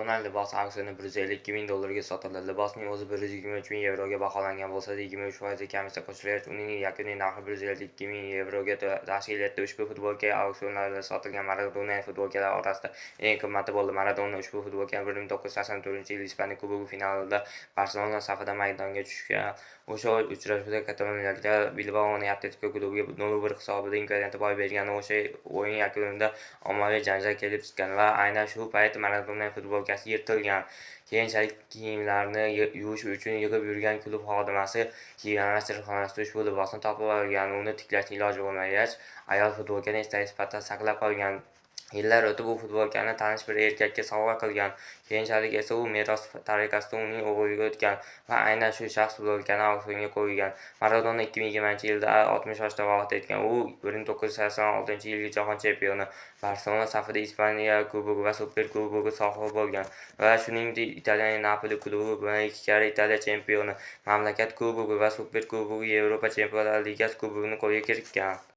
Maradona libosi auksioni $152 ming sotildi. Libosning o'zi €123 ming ga baholangan bo'lsa-da, 23% komissiya qo'shilgach, uning yakuniy narxi €152 ming ga tashkil etdi. Ushbu futbolka auksionlarda sotilgan Maradona futbolkalari orasida eng qimmati bo'ldi. Maradona ushbu futbolkani 1984-yil Ispaniya Kubogi finalida Barselona safida maydonga tushgan. O'sha uchrashuvda kataloniyalik Bilbaoning Atletico klubiga 0-1 hisobida imkoniyat boy bergani o'sha o'yin yakunida ommaviy janjal kelib chiqqan va aynan shu payt Maradona futbolkasi yirtilgan. Keyinchalik kiyimlarini yuvish uchun yig'ib yurgan klub xodimasi kiyimlar shirinxonasida ushbu libosni topib olgan. Uni tiklashga iloji bo'lmagach, ayol futbolkani esdalik sifatida saqlab qolgan. Yillar o'tib u futbolkani tanish bir erkakka sovg'a qilgan. Keyinchalik esa u meros tariqasida uning o'g'liga o'tgan va aynan shu shaxs futbolkani auksionga qo'ygan. Maradona 2020-yilda 60 yoshda vafot etgan. U 1986-yilgi jahon chempioni, Barselona safida Ispaniya Kubogi va Super Kubogi sohibi bo'lgan va shuningdek Italiyaning Napoli klubi bilan 2 karra Italiya chempioni, Mamlakat Kubogi va Super Kubogi, Yevropa Chempionlar Ligasi kubogini qo'lga kiritgan.